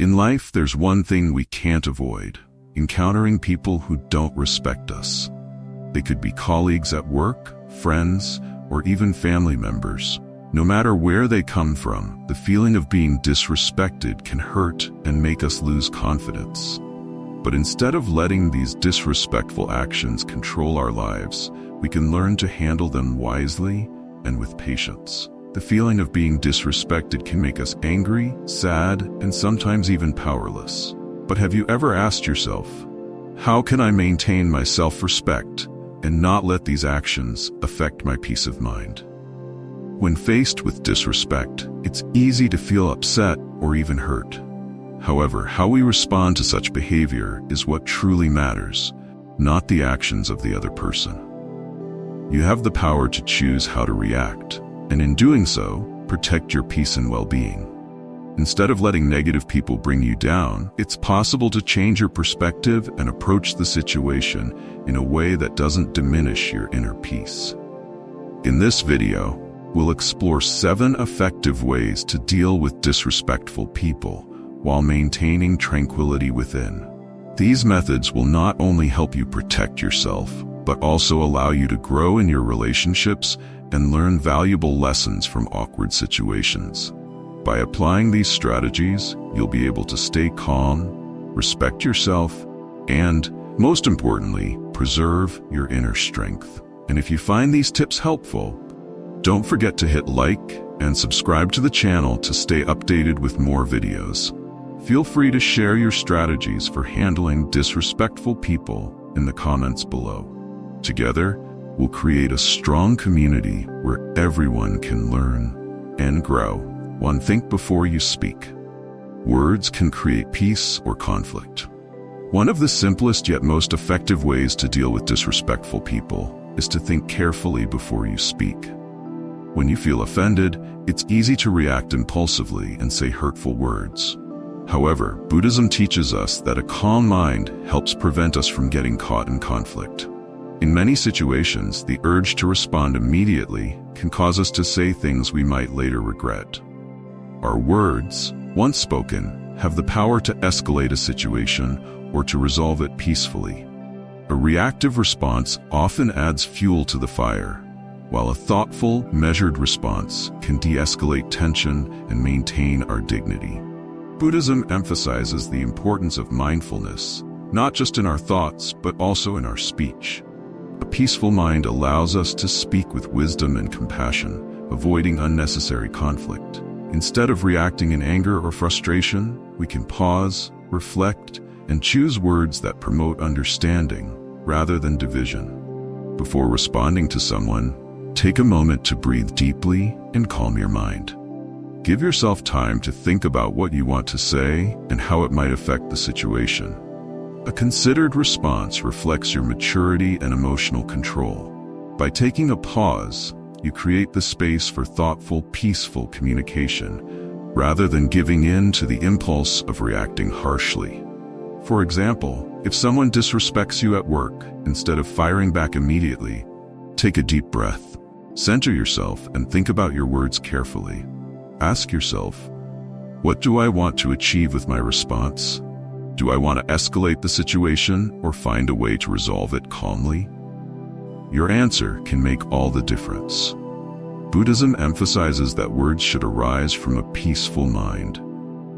In life, there's one thing we can't avoid: encountering people who don't respect us. They could be colleagues at work, friends, or even family members. No matter where they come from, the feeling of being disrespected can hurt and make us lose confidence. But instead of letting these disrespectful actions control our lives, we can learn to handle them wisely and with patience. The feeling of being disrespected can make us angry, sad, and sometimes even powerless. But have you ever asked yourself, how can I maintain my self-respect and not let these actions affect my peace of mind? When faced with disrespect, it's easy to feel upset or even hurt. However, how we respond to such behavior is what truly matters, not the actions of the other person. You have the power to choose how to react, and in doing so, protect your peace and well-being. Instead of letting negative people bring you down, it's possible to change your perspective and approach the situation in a way that doesn't diminish your inner peace. In this video, we'll explore 7 effective ways to deal with disrespectful people while maintaining tranquility within. These methods will not only help you protect yourself, but also allow you to grow in your relationships and learn valuable lessons from awkward situations. By applying these strategies, you'll be able to stay calm, respect yourself, and, most importantly, preserve your inner strength. And if you find these tips helpful, don't forget to hit like and subscribe to the channel to stay updated with more videos. Feel free to share your strategies for handling disrespectful people in the comments below. Together, we'll create a strong community where everyone can learn and grow. One, think before you speak. Words can create peace or conflict. One of the simplest yet most effective ways to deal with disrespectful people is to think carefully before you speak. When you feel offended, it's easy to react impulsively and say hurtful words. However, Buddhism teaches us that a calm mind helps prevent us from getting caught in conflict. In many situations, the urge to respond immediately can cause us to say things we might later regret. Our words, once spoken, have the power to escalate a situation or to resolve it peacefully. A reactive response often adds fuel to the fire, while a thoughtful, measured response can de-escalate tension and maintain our dignity. Buddhism emphasizes the importance of mindfulness, not just in our thoughts, but also in our speech. A peaceful mind allows us to speak with wisdom and compassion, avoiding unnecessary conflict. Instead of reacting in anger or frustration, we can pause, reflect, and choose words that promote understanding rather than division. Before responding to someone, take a moment to breathe deeply and calm your mind. Give yourself time to think about what you want to say and how it might affect the situation. A considered response reflects your maturity and emotional control. By taking a pause, you create the space for thoughtful, peaceful communication, rather than giving in to the impulse of reacting harshly. For example, if someone disrespects you at work, instead of firing back immediately, take a deep breath. Center yourself and think about your words carefully. Ask yourself, what do I want to achieve with my response? Do I want to escalate the situation or find a way to resolve it calmly? Your answer can make all the difference. Buddhism emphasizes that words should arise from a peaceful mind.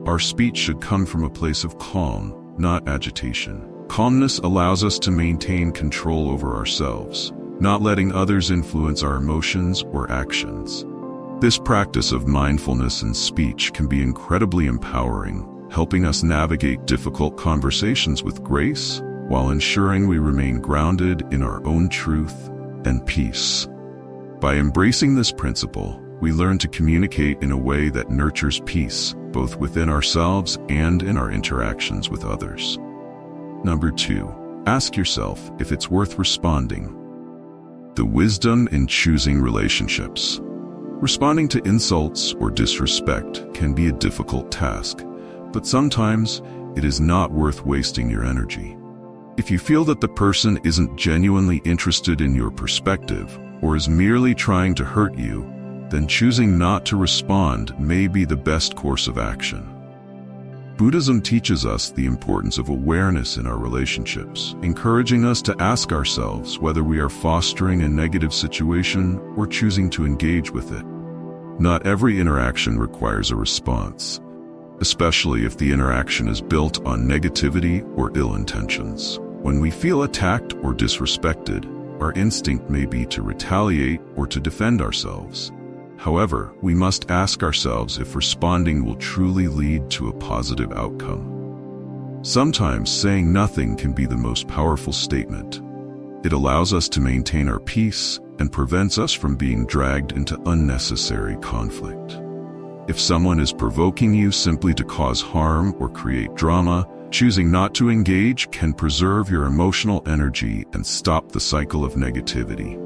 Our speech should come from a place of calm, not agitation. Calmness allows us to maintain control over ourselves, not letting others influence our emotions or actions. This practice of mindfulness in speech can be incredibly empowering, helping us navigate difficult conversations with grace while ensuring we remain grounded in our own truth and peace. By embracing this principle, we learn to communicate in a way that nurtures peace, both within ourselves and in our interactions with others. Number 2, ask yourself if it's worth responding. The wisdom in choosing relationships. Responding to insults or disrespect can be a difficult task, but sometimes it is not worth wasting your energy. If you feel that the person isn't genuinely interested in your perspective or is merely trying to hurt you, then choosing not to respond may be the best course of action. Buddhism teaches us the importance of awareness in our relationships, encouraging us to ask ourselves whether we are fostering a negative situation or choosing to engage with it. Not every interaction requires a response, especially if the interaction is built on negativity or ill intentions. When we feel attacked or disrespected, our instinct may be to retaliate or to defend ourselves. However, we must ask ourselves if responding will truly lead to a positive outcome. Sometimes saying nothing can be the most powerful statement. It allows us to maintain our peace and prevents us from being dragged into unnecessary conflict. If someone is provoking you simply to cause harm or create drama, choosing not to engage can preserve your emotional energy and stop the cycle of negativity.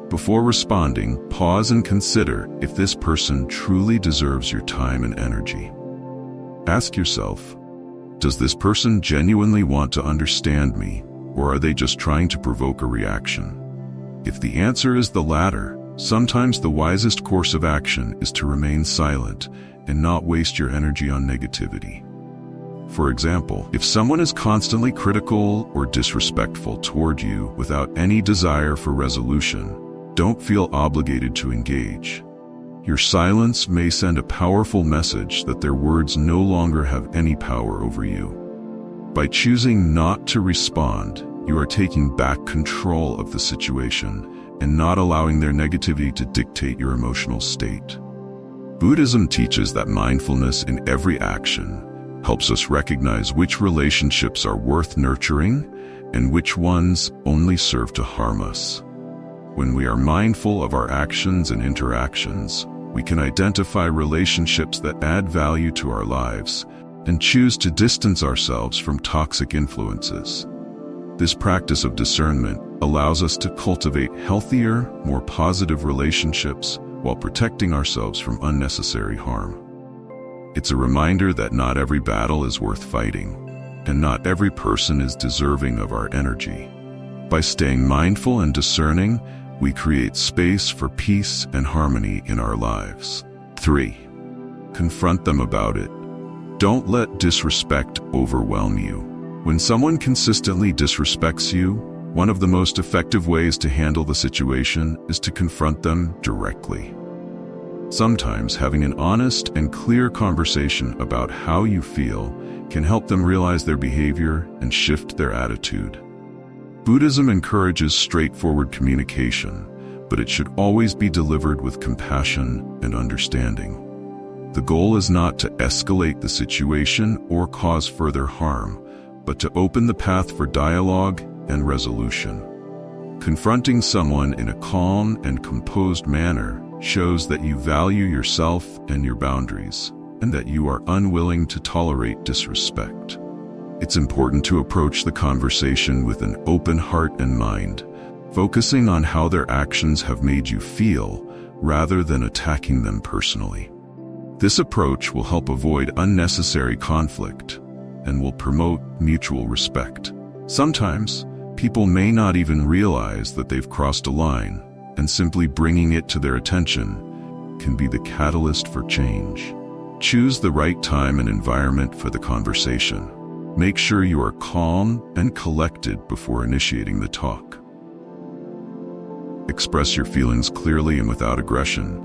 Before responding, pause and consider if this person truly deserves your time and energy. Ask yourself, does this person genuinely want to understand me, or are they just trying to provoke a reaction? If the answer is the latter, sometimes the wisest course of action is to remain silent and not waste your energy on negativity. For example, if someone is constantly critical or disrespectful toward you without any desire for resolution, don't feel obligated to engage. Your silence may send a powerful message that their words no longer have any power over you. By choosing not to respond, you are taking back control of the situation and not allowing their negativity to dictate your emotional state. Buddhism teaches that mindfulness in every action helps us recognize which relationships are worth nurturing and which ones only serve to harm us. When we are mindful of our actions and interactions, we can identify relationships that add value to our lives and choose to distance ourselves from toxic influences. This practice of discernment allows us to cultivate healthier, more positive relationships while protecting ourselves from unnecessary harm. It's a reminder that not every battle is worth fighting, and not every person is deserving of our energy. By staying mindful and discerning, we create space for peace and harmony in our lives. 3. Confront them about it. Don't let disrespect overwhelm you. When someone consistently disrespects you, one of the most effective ways to handle the situation is to confront them directly. Sometimes having an honest and clear conversation about how you feel can help them realize their behavior and shift their attitude. Buddhism encourages straightforward communication, but it should always be delivered with compassion and understanding. The goal is not to escalate the situation or cause further harm, but to open the path for dialogue and resolution. Confronting someone in a calm and composed manner shows that you value yourself and your boundaries, and that you are unwilling to tolerate disrespect. It's important to approach the conversation with an open heart and mind, focusing on how their actions have made you feel rather than attacking them personally. This approach will help avoid unnecessary conflict and will promote mutual respect. Sometimes, people may not even realize that they've crossed a line, and simply bringing it to their attention can be the catalyst for change. Choose the right time and environment for the conversation. Make sure you are calm and collected before initiating the talk. Express your feelings clearly and without aggression,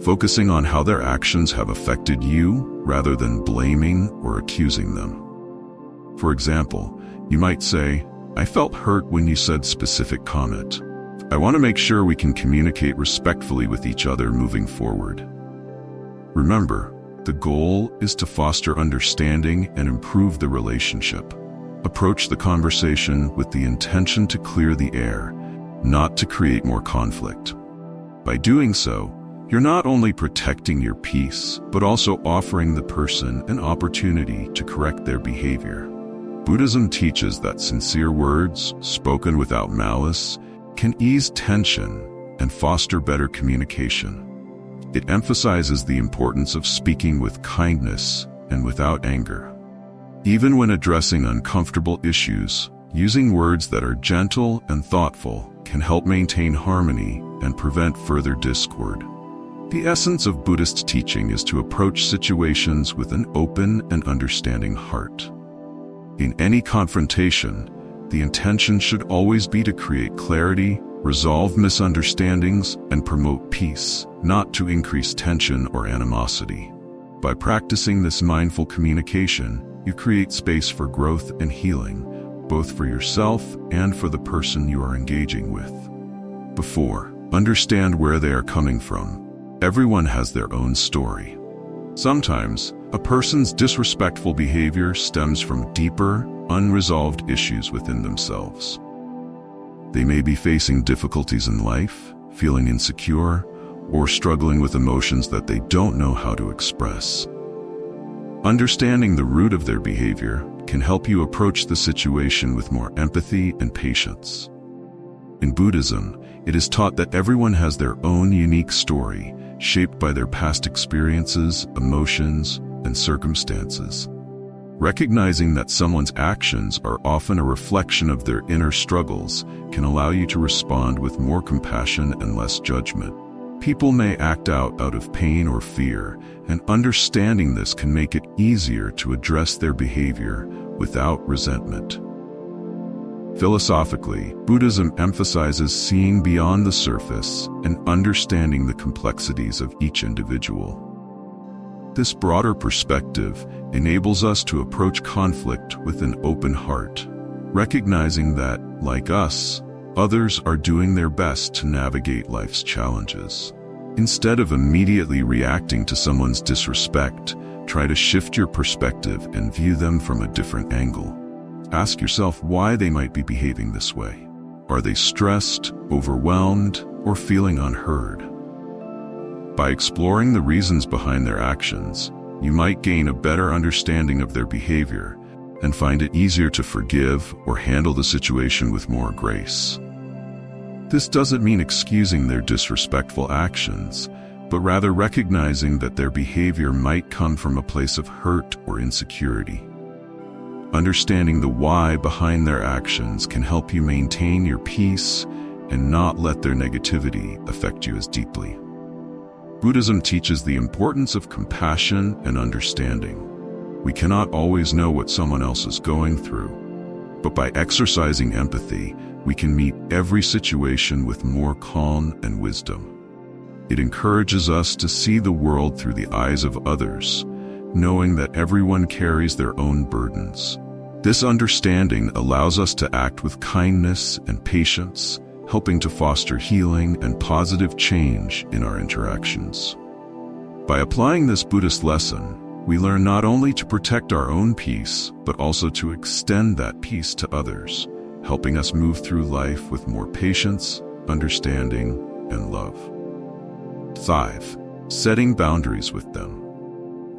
focusing on how their actions have affected you rather than blaming or accusing them. For example, you might say, "I felt hurt when you said specific comment. I want to make sure we can communicate respectfully with each other moving forward." Remember, the goal is to foster understanding and improve the relationship. Approach the conversation with the intention to clear the air, not to create more conflict. By doing so, you're not only protecting your peace, but also offering the person an opportunity to correct their behavior. Buddhism teaches that sincere words, spoken without malice, can ease tension and foster better communication. It emphasizes the importance of speaking with kindness and without anger. Even when addressing uncomfortable issues, using words that are gentle and thoughtful can help maintain harmony and prevent further discord. The essence of Buddhist teaching is to approach situations with an open and understanding heart. In any confrontation, the intention should always be to create clarity, resolve misunderstandings, and promote peace, not to increase tension or animosity. By practicing this mindful communication, you create space for growth and healing, both for yourself and for the person you are engaging with. Before, understand where they are coming from. Everyone has their own story. Sometimes, a person's disrespectful behavior stems from deeper, unresolved issues within themselves. They may be facing difficulties in life, feeling insecure, or struggling with emotions that they don't know how to express. Understanding the root of their behavior can help you approach the situation with more empathy and patience. In Buddhism, it is taught that everyone has their own unique story, shaped by their past experiences, emotions, and circumstances. Recognizing that someone's actions are often a reflection of their inner struggles can allow you to respond with more compassion and less judgment. People may act out of pain or fear, and understanding this can make it easier to address their behavior without resentment. Philosophically, Buddhism emphasizes seeing beyond the surface and understanding the complexities of each individual. This broader perspective enables us to approach conflict with an open heart, recognizing that, like us, others are doing their best to navigate life's challenges. Instead of immediately reacting to someone's disrespect, try to shift your perspective and view them from a different angle. Ask yourself why they might be behaving this way. Are they stressed, overwhelmed, or feeling unheard? By exploring the reasons behind their actions, you might gain a better understanding of their behavior and find it easier to forgive or handle the situation with more grace. This doesn't mean excusing their disrespectful actions, but rather recognizing that their behavior might come from a place of hurt or insecurity. Understanding the why behind their actions can help you maintain your peace and not let their negativity affect you as deeply. Buddhism teaches the importance of compassion and understanding. We cannot always know what someone else is going through, but by exercising empathy, we can meet every situation with more calm and wisdom. It encourages us to see the world through the eyes of others, knowing that everyone carries their own burdens. This understanding allows us to act with kindness and patience, helping to foster healing and positive change in our interactions. By applying this Buddhist lesson, we learn not only to protect our own peace, but also to extend that peace to others, helping us move through life with more patience, understanding, and love. 5. Setting boundaries with them.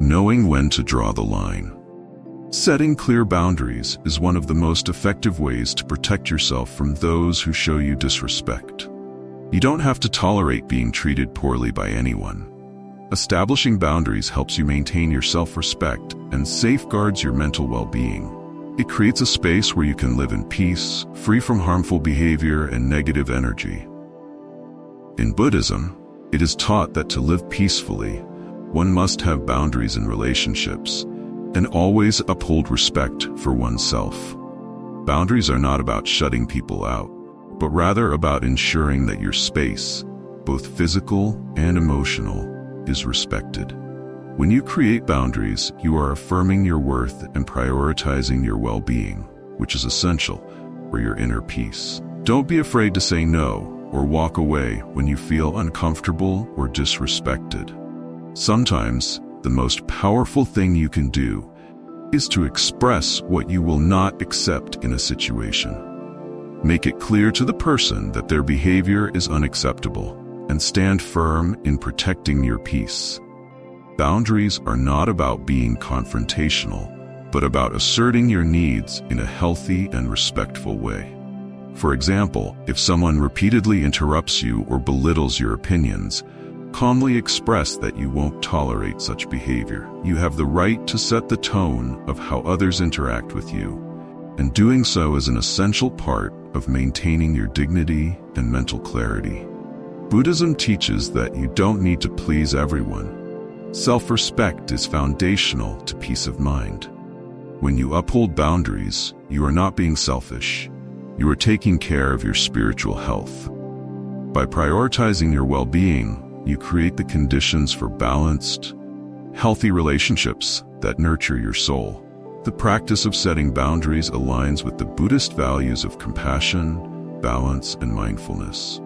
Knowing when to draw the line. Setting clear boundaries is one of the most effective ways to protect yourself from those who show you disrespect. You don't have to tolerate being treated poorly by anyone. Establishing boundaries helps you maintain your self-respect and safeguards your mental well-being. It creates a space where you can live in peace, free from harmful behavior and negative energy. In Buddhism, it is taught that to live peacefully, one must have boundaries in relationships and always uphold respect for oneself. Boundaries are not about shutting people out, but rather about ensuring that your space, both physical and emotional, is respected. When you create boundaries, you are affirming your worth and prioritizing your well-being, which is essential for your inner peace. Don't be afraid to say no or walk away when you feel uncomfortable or disrespected. Sometimes, the most powerful thing you can do is to express what you will not accept in a situation. Make it clear to the person that their behavior is unacceptable and stand firm in protecting your peace. Boundaries are not about being confrontational, but about asserting your needs in a healthy and respectful way. For example, if someone repeatedly interrupts you or belittles your opinions, calmly express that you won't tolerate such behavior. You have the right to set the tone of how others interact with you, and doing so is an essential part of maintaining your dignity and mental clarity. Buddhism teaches that you don't need to please everyone. Self-respect is foundational to peace of mind. When you uphold boundaries, you are not being selfish. You are taking care of your spiritual health. By prioritizing your well-being, you create the conditions for balanced, healthy relationships that nurture your soul. The practice of setting boundaries aligns with the Buddhist values of compassion, balance, and mindfulness.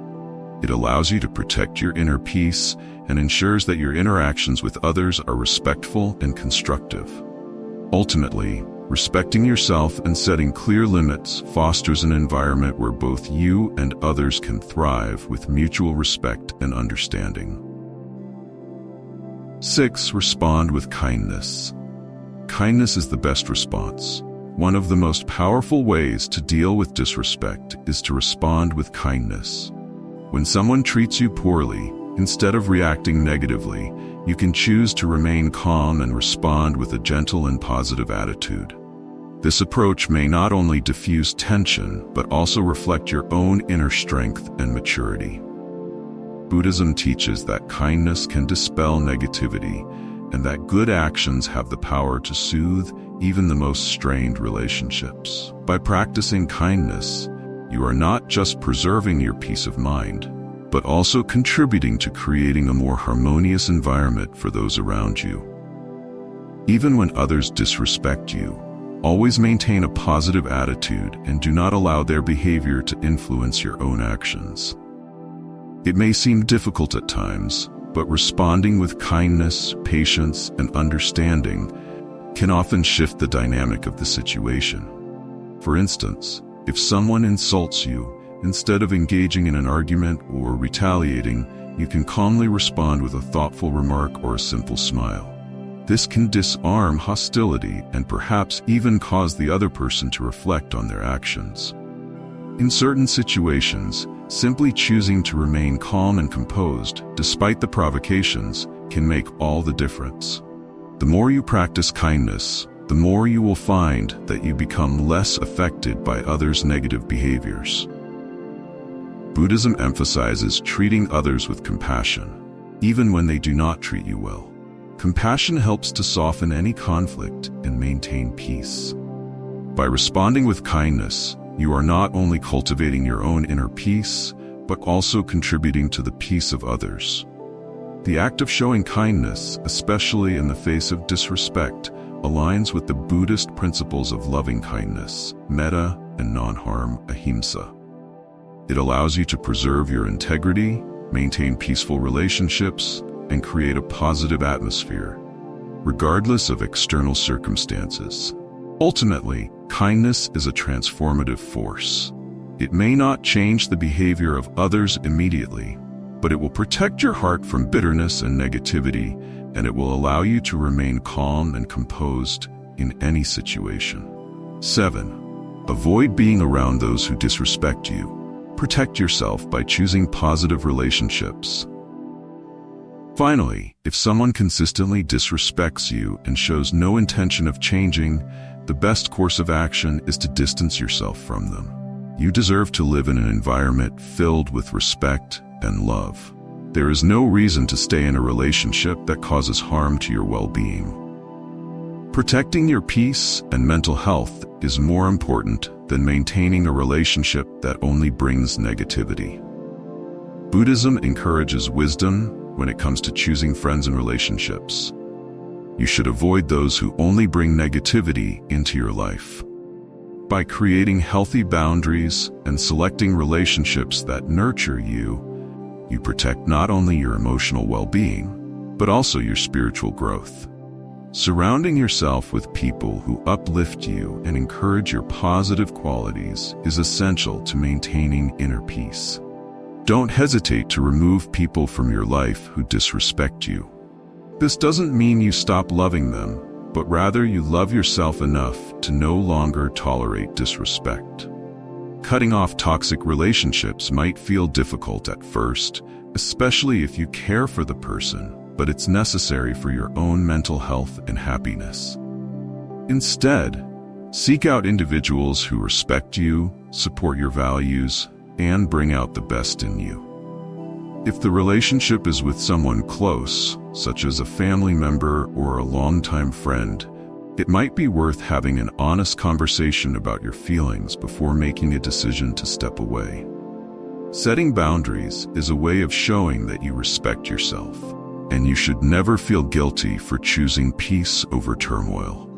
It allows you to protect your inner peace and ensures that your interactions with others are respectful and constructive. Ultimately, respecting yourself and setting clear limits fosters an environment where both you and others can thrive with mutual respect and understanding. 6. Respond with kindness. Kindness is the best response. One of the most powerful ways to deal with disrespect is to respond with kindness. When someone treats you poorly, instead of reacting negatively, you can choose to remain calm and respond with a gentle and positive attitude. This approach may not only diffuse tension, but also reflect your own inner strength and maturity. Buddhism teaches that kindness can dispel negativity, and that good actions have the power to soothe even the most strained relationships. By practicing kindness, you are not just preserving your peace of mind, but also contributing to creating a more harmonious environment for those around you. Even when others disrespect you, always maintain a positive attitude and do not allow their behavior to influence your own actions. It may seem difficult at times, but responding with kindness, patience, and understanding can often shift the dynamic of the situation. For instance, if someone insults you, instead of engaging in an argument or retaliating, you can calmly respond with a thoughtful remark or a simple smile. This can disarm hostility and perhaps even cause the other person to reflect on their actions. In certain situations, simply choosing to remain calm and composed, despite the provocations, can make all the difference. The more you practice kindness, the more you will find that you become less affected by others' negative behaviors. Buddhism emphasizes treating others with compassion, even when they do not treat you well. Compassion helps to soften any conflict and maintain peace. By responding with kindness, you are not only cultivating your own inner peace, but also contributing to the peace of others. The act of showing kindness, especially in the face of disrespect, aligns with the Buddhist principles of loving kindness, metta, and non-harm, ahimsa. It allows you to preserve your integrity, maintain peaceful relationships, and create a positive atmosphere, regardless of external circumstances. Ultimately, kindness is a transformative force. It may not change the behavior of others immediately, but it will protect your heart from bitterness and negativity, and it will allow you to remain calm and composed in any situation. 7. Avoid being around those who disrespect you. Protect yourself by choosing positive relationships. Finally, if someone consistently disrespects you and shows no intention of changing, the best course of action is to distance yourself from them. You deserve to live in an environment filled with respect and love. There is no reason to stay in a relationship that causes harm to your well-being. Protecting your peace and mental health is more important than maintaining a relationship that only brings negativity. Buddhism encourages wisdom when it comes to choosing friends and relationships. You should avoid those who only bring negativity into your life. By creating healthy boundaries and selecting relationships that nurture you, you protect not only your emotional well-being, but also your spiritual growth. Surrounding yourself with people who uplift you and encourage your positive qualities is essential to maintaining inner peace. Don't hesitate to remove people from your life who disrespect you. This doesn't mean you stop loving them, but rather you love yourself enough to no longer tolerate disrespect. Cutting off toxic relationships might feel difficult at first, especially if you care for the person, but it's necessary for your own mental health and happiness. Instead, seek out individuals who respect you, support your values, and bring out the best in you. If the relationship is with someone close, such as a family member or a longtime friend, it might be worth having an honest conversation about your feelings before making a decision to step away. Setting boundaries is a way of showing that you respect yourself, and you should never feel guilty for choosing peace over turmoil.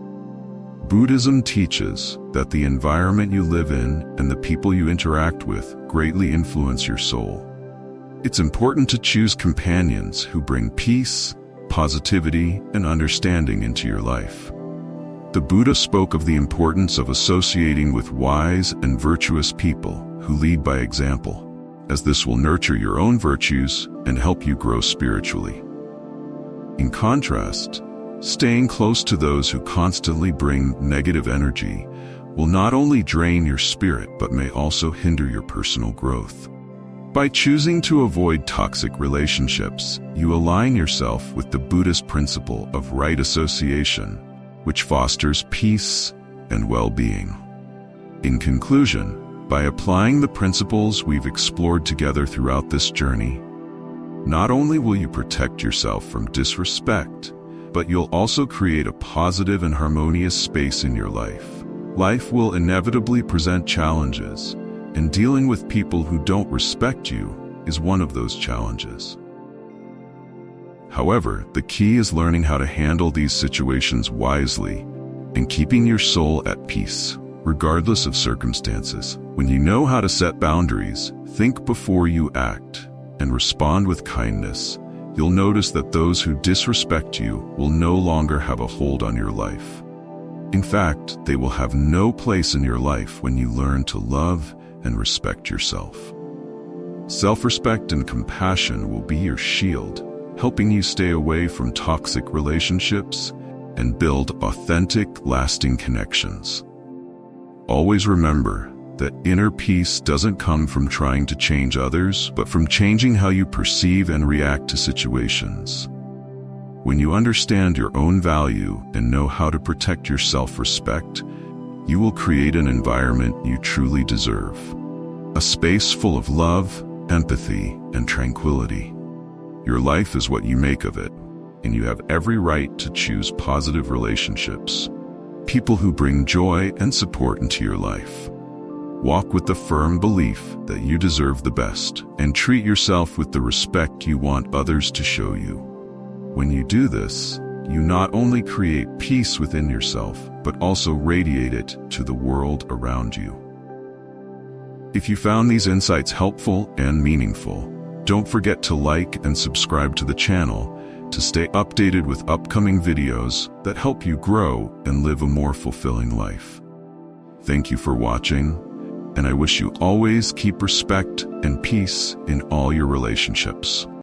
Buddhism teaches that the environment you live in and the people you interact with greatly influence your soul. It's important to choose companions who bring peace, positivity, and understanding into your life. The Buddha spoke of the importance of associating with wise and virtuous people who lead by example, as this will nurture your own virtues and help you grow spiritually. In contrast, staying close to those who constantly bring negative energy will not only drain your spirit but may also hinder your personal growth. By choosing to avoid toxic relationships, you align yourself with the Buddhist principle of right association, which fosters peace and well-being. In conclusion, by applying the principles we've explored together throughout this journey, not only will you protect yourself from disrespect, but you'll also create a positive and harmonious space in your life. Life will inevitably present challenges, and dealing with people who don't respect you is one of those challenges. However, the key is learning how to handle these situations wisely and keeping your soul at peace, regardless of circumstances. When you know how to set boundaries, think before you act, and respond with kindness, you'll notice that those who disrespect you will no longer have a hold on your life. In fact, they will have no place in your life when you learn to love and respect yourself. Self-respect and compassion will be your shield, helping you stay away from toxic relationships and build authentic, lasting connections. Always remember that inner peace doesn't come from trying to change others, but from changing how you perceive and react to situations. When you understand your own value and know how to protect your self-respect, you will create an environment you truly deserve. A space full of love, empathy, and tranquility. Your life is what you make of it, and you have every right to choose positive relationships, people who bring joy and support into your life. Walk with the firm belief that you deserve the best, and treat yourself with the respect you want others to show you. When you do this, you not only create peace within yourself, but also radiate it to the world around you. If you found these insights helpful and meaningful, don't forget to like and subscribe to the channel to stay updated with upcoming videos that help you grow and live a more fulfilling life. Thank you for watching, and I wish you always keep respect and peace in all your relationships.